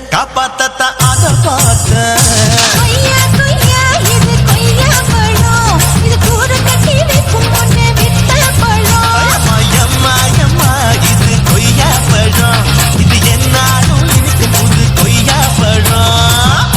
காப்பாத்தா அத பார்த்த கொய்யா கொய்யா இது கொய்யா பழம் இது கூர கட்டி வைக்கும் பொண்ணு விட்ட பழம் அம்மா அம்மா இது கொய்யா பழம் இது என்னாலும் எனக்கு புது கொய்யா பழம்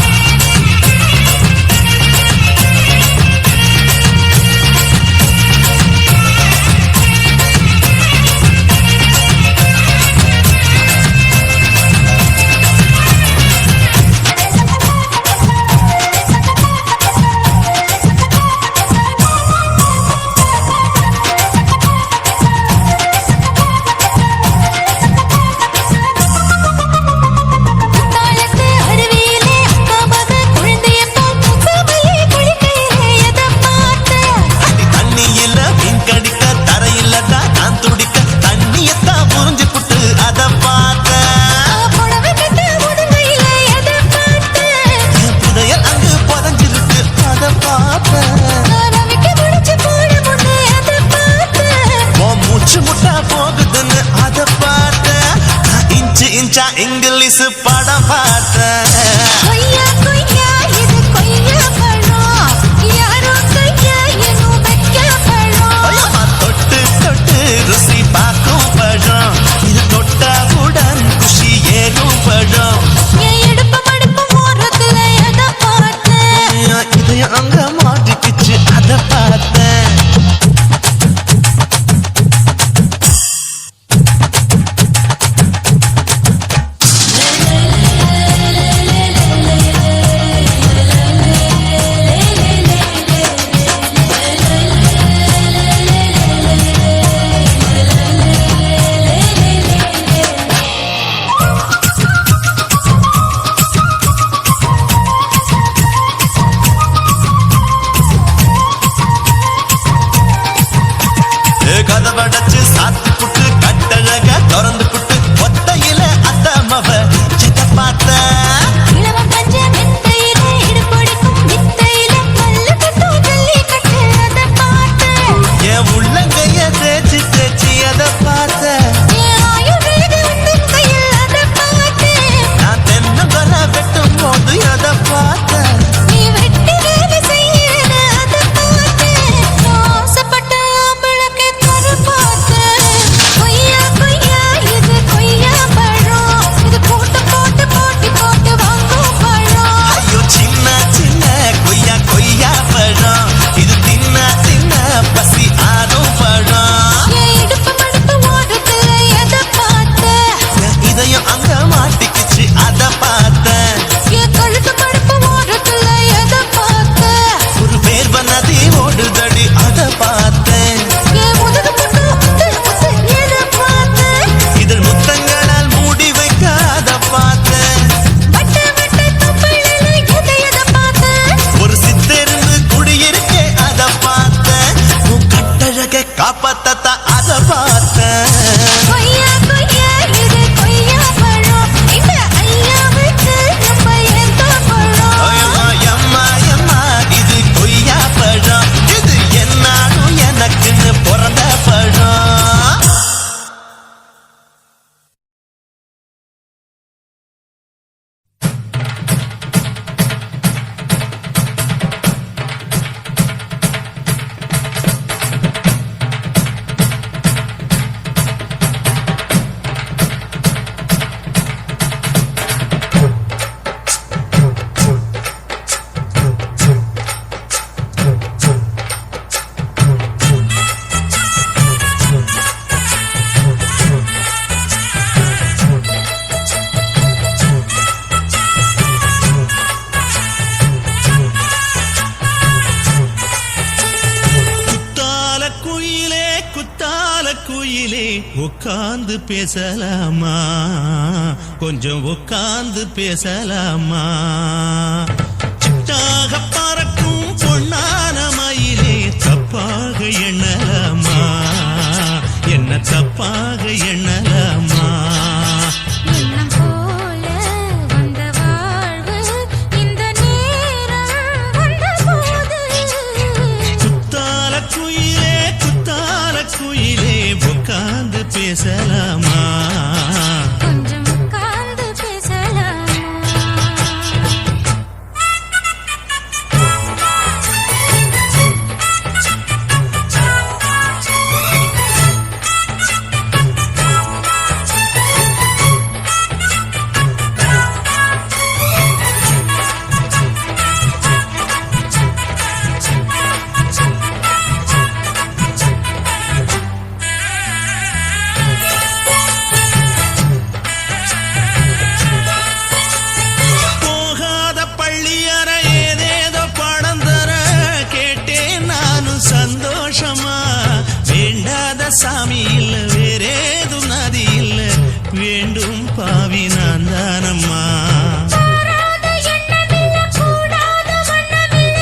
இங்கிலீஷ் படம் பார்த்தேன் கொய்யா கொய்யா இது கொய்யா பழம் யாரோ கையா இன்னும் வைக்க பழம் தொட்டு தொட்டு ருசி பார்க்கும் பழம் இது தொட்டாவுடன் குஷி ஏறும் பழம் என் இடுப்பு மடுப்பு ஓரத்துல எதை பார்த்தேன் இது அங்க மாட்டிக்கிச்சு அதை பார்த்தேன் கதவடைச்சு சாத்தி புட்டு கட்டழக திறந்து புட்டு ஒத்தையில அத்தமவ சித்த பார்த்த இளவம் பஞ்ச மெத்தையில இடுப்பொடிக்கும் வித்தையில பல்லு கட்டும் ஜல்லி கட்டு அதை பார்த்தேன் என் உள்ளங்கைய தேய்ச்சி தேய்ச்சி அதை பார்த்த என் ஆயுர்வேத உந்தன் கையில் அதை பார்த்தேன் நான் தென்னங்கொலை வெட்டும் போது அதை பார்த்த நீ வெட்டி வேலை செய்யற அதை பார்த்தேன் ஆசைப்பட்ட ஆம்பளக்கு தர பார்த்தேன் கொய்யா கொய்யா இது கொய்யா பழம் இது கூட்ட உட்கார்ந்து பேசலாமா கொஞ்சம் உட்கார்ந்து பேசலாமா சிட்டாக பறக்கும் பொன்னான மயிலே தப்பாக எண்ணலாமா என்ன தப்பாக எண்ணலாமா எண்ணம் போல வந்த வாழ்வு இந்த நேரம் வந்தபோது குத்தால குயிலே உட்கார்ந்து பேசலாமா கொஞ்சம் உட்கார்ந்து பேசலாமா போகாத பள்ளியற ஏதேதோ படம் தர கேட்டேன் நானும் சந்தோஷமா வேண்டாத சாமி இல்ல வேறேதும் நதி இல்ல வேண்டும் பாவி நான் தானம்மா போராத எண்ணமில்ல கூடாத வண்ணமில்ல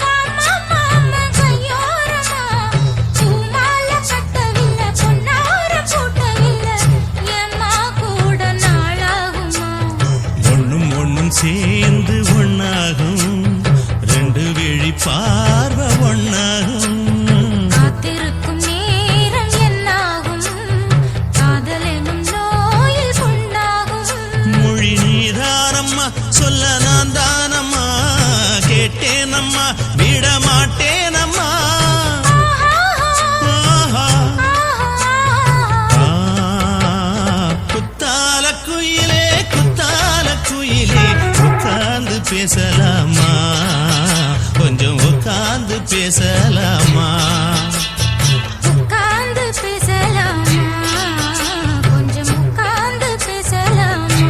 வாமா மாமா கையோரமா பூமால கட்டவில்ல பொன்னார போட்டவில்ல ஏம்மா கூட நாளாகுமா ஒண்ணும் சேர்ந்து ஒண்ணாகும் ரெண்டு விழி பார்வை ஒண்ணாகும் காத்திருக்கும் நேரம் என்னாகும் காதல் எனும் நோயில் புண்ணாகும் மொழி நீதானம்மா சொல்ல நான் தானம்மா கேட்டேனம்மா விட மாட்டேனம்மா ஆஹா. குத்தால குயிலே உட்கார்ந்து பேசலாமா கொஞ்சம் உட்கார்ந்து பேசலாமா உட்கார்ந்து பேசலாமா கொஞ்சம் உட்கார்ந்து பேசலாமா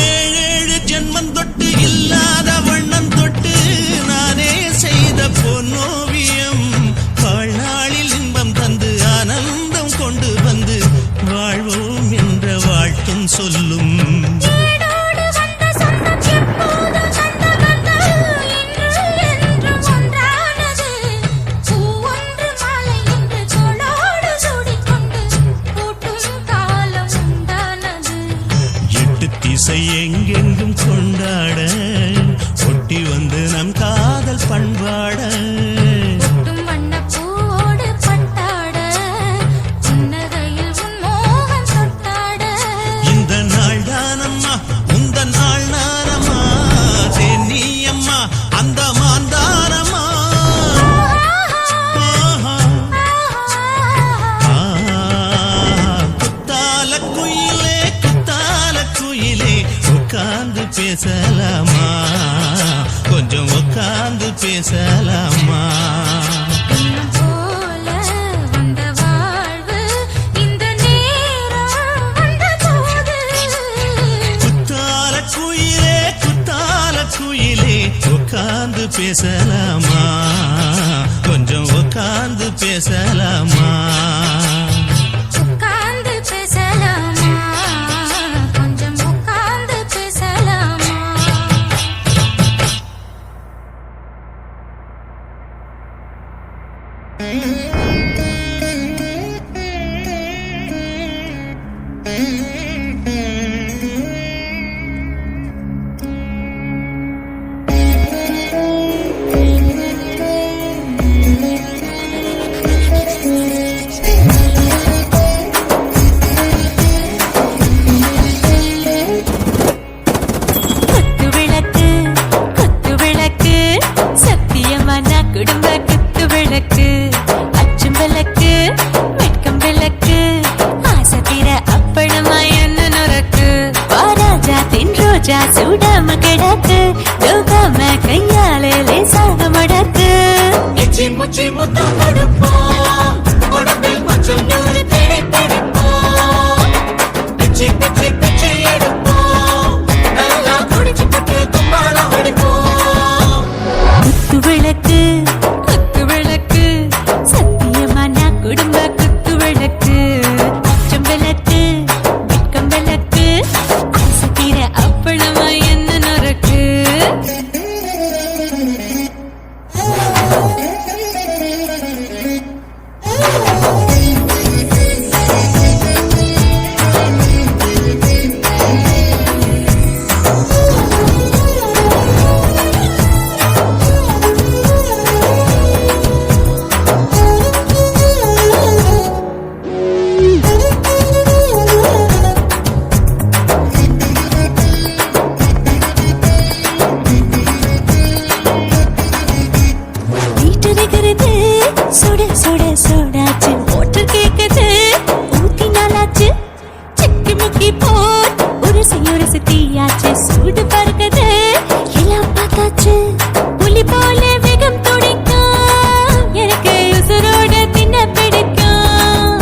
ஏழேழு ஜென்மம் தொட்டு இல்லாத வண்ணம் தொட்டு நானே செய்த பொன்னோவியம் வாழ்நாளில் இன்பம் தந்து ஆனந்தம் கொண்டு வந்து வாழ்வோம் என்ற வாழ்த்தும் சொல்லும் ஏடோடு வந்த சொந்தம் எப்போதும் தந்த பந்தம் இன்று என்றும் ஒன்றானது பூ ஒன்று மாலை என்று தோளோடு சூடிக்கொண்டு பூட்டும் காலம் உண்டானது எட்டு திசை எங்கெங்கும் கொண்டாட ஒட்டி வந்து நம் காதல் பண்பாட ஒட்டும் வண்ணப் பூவோடு பட்டாட புன்னகையில் உன் மோகம் தொட்டாட இந்த நாள் தானம்மா உந்த நாள் நானம்மா தென்னியம்மா அந்த மாந்தானம்மா ஆஹா. குத்தால குயிலே உட்கார்ந்து பேசலாமா கொஞ்சம் உட்கார்ந்து பேசலாமா எண்ணம் போல வந்த வாழ்வு இந்த நேரம் வந்தபோது குத்தால குயிலே உட்கார்ந்து பேசலாமா கொஞ்சம் உட்கார்ந்து பேசலாமா உட்கார்ந்து பேசலாமா கொஞ்சம் உட்கார்ந்து பேசலாமா ரோஜா சூடாம கிடக்கு யோகாம கையாலே லேசாக மடக்கு எச்சி முச்சி முத்தம் கொடுப்போம் உடம்பில் கொஞ்சம் நூறு தேடி பிடிப்போம் பிச்சி பிச்சி பிச்சி எடுப்போம் நல்லா குடிச்சு பட்டு கும்பாலம் அடிப்போம் குத்து விளக்கு சத்தியமா நான் குடும்ப குத்து விளக்கு அச்சம் விளக்கு வெட்கம் விளக்கு ஆசை தீர அப்பளமா என்ன நொறுக்கு வீட்டருகிறது சுட சுட சுடாச்சு மோட்டர் கேக்குது ஊத்தி நாளாச்சு சிக்கி முக்கி போர் உரசி தீயாச்சு சூடு பறக்குது எல்லாம் பார்த்தாச்சு புலி போல வேகம் துடிக்கும் எனக்கு உசுரோட தின்ன பிடிக்கும்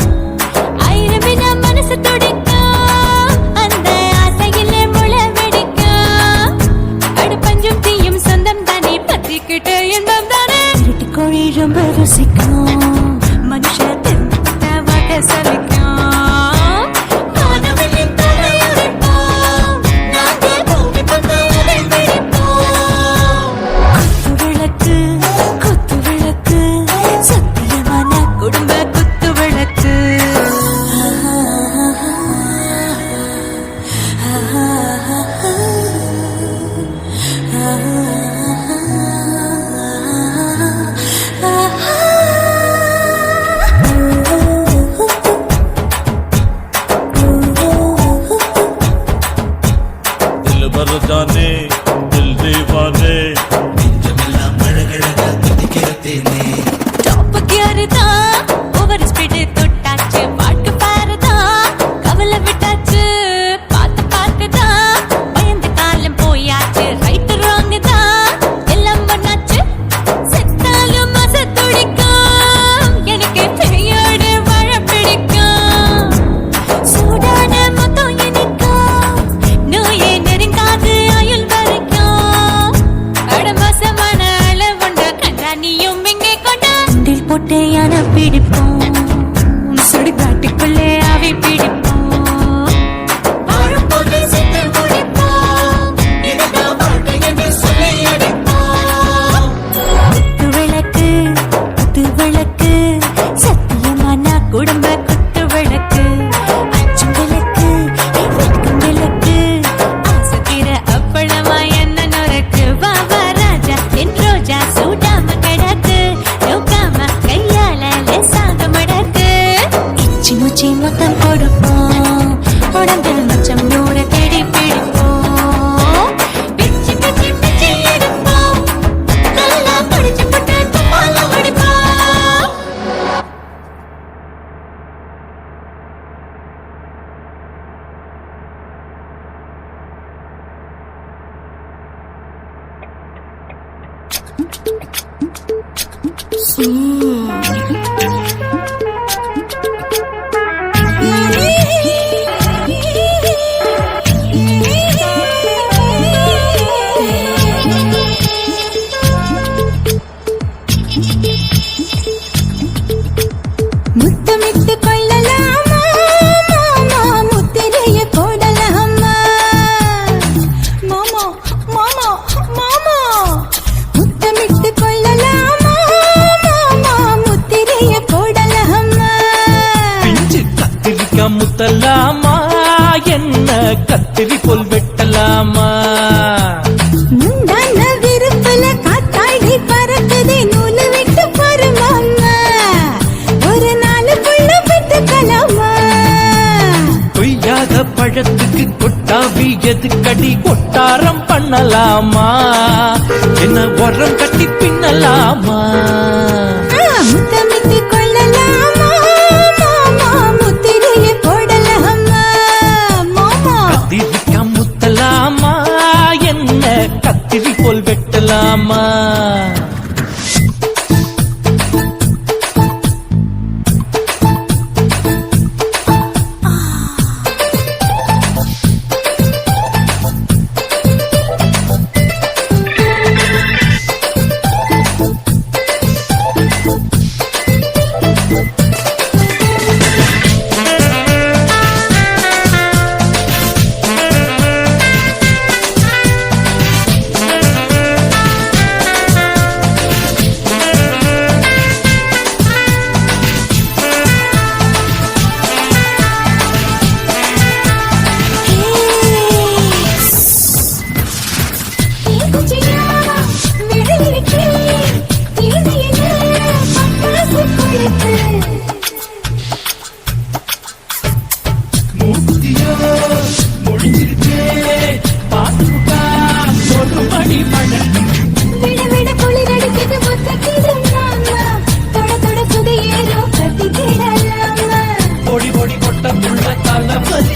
ஆயிரமினா மனசு துடிக்கும் அந்த ஆசையில முளை வெடிக்கும் அடுப்பஞ்சும் தீயும் சொந்தம் தானே பத்திக்கிட்டு இன்பம் தானே கோழி ரொம்ப ருசிக்கும் மனுஷ வாக்க சலிக்கும் காணவில்லின் தலையுரைப்போம் நாங்கள் பூமி பந்து உடை பிடிப்போம் குத்து விளக்கு சத்தியமான குடும்ப குத்து விளக்கு दिल भर जाने दिल दीवाने நெஞ்சமெல்லாம் அழகழகா குதிக்கிறதேனே டாப் கியர் தான் ஓவர் ஸ்பீட் தொட்டாச்சு பாட்டு பாருதான் கவலை விட்டாச்சு பார்த்து தான் பயந்து காலம் போயாச்சு ரைட் ராங் தான் எல்லாம் பண்ணாச்சு செத்தாலும் மச துடிக்கும் எனக்கு பெரியோடு வாழ பிடிக்கும் சூடான மொத்தம் எனக்கும் நோயே நெருங்காது ஆயுள் வரைக்கும் அடமோசமான அளவுண்ட கண்டானியும் இங்கே கொண்ட உண்டில் போட்டு யானை பிடிப்போம் சுடுகாட்டுக்குள்ளே அவை பிடிப்போம் வாழும்போது செத்து முடிப்போம் இதுதான் வாழ்க்கை என்று சொல்லி அடிப்போம் குத்து விளக்கு சத்தியமான குடும்ப குத்து விளக்கு அச்சம் விளக்கு வெட்கம் விளக்கு ஆசை தீர அப்பளமா என்ன நொறுக்கு வா வா ராஜா என் ரோஜா சூடாம கிடக்கு யோகாம கையால லேசாக மடக்கு இச்சி முச்சி மொத்தம் கொடுப்போம் உடம்பில் மச்சம் நூறு தேடி பிடிப்போம் பிச்சி பிச்சி பிச்சி எடுப்போம் நல்லா படிச்சு போட்டு கும்பாலம் அடிப்போம் முத்தமிட்டு கொள்ளலாமா மாமா முத்திரைய போடலாமா மாமா மாமா மாமா முத்தமிட்டு கொள்ளலாமா மாமா முத்திரைய போடலாமா பிஞ்சு கத்திரிக்காய் முத்தலாமா என்ன கத்திரி போல் வெட்டலாமா முந்தான விருப்பல காத்தாடி பறக்குதே நூலு விட்டு பருமாமா ஒரு நாளுக்குள்ள பெற்றுக்கலாமா கொய்யாத பழத்துக்கு கொட்டாவி எதுக்கடி கொட்டாரம் பண்ணலாமா என்ன உரம் கட்டி பின்னலாமா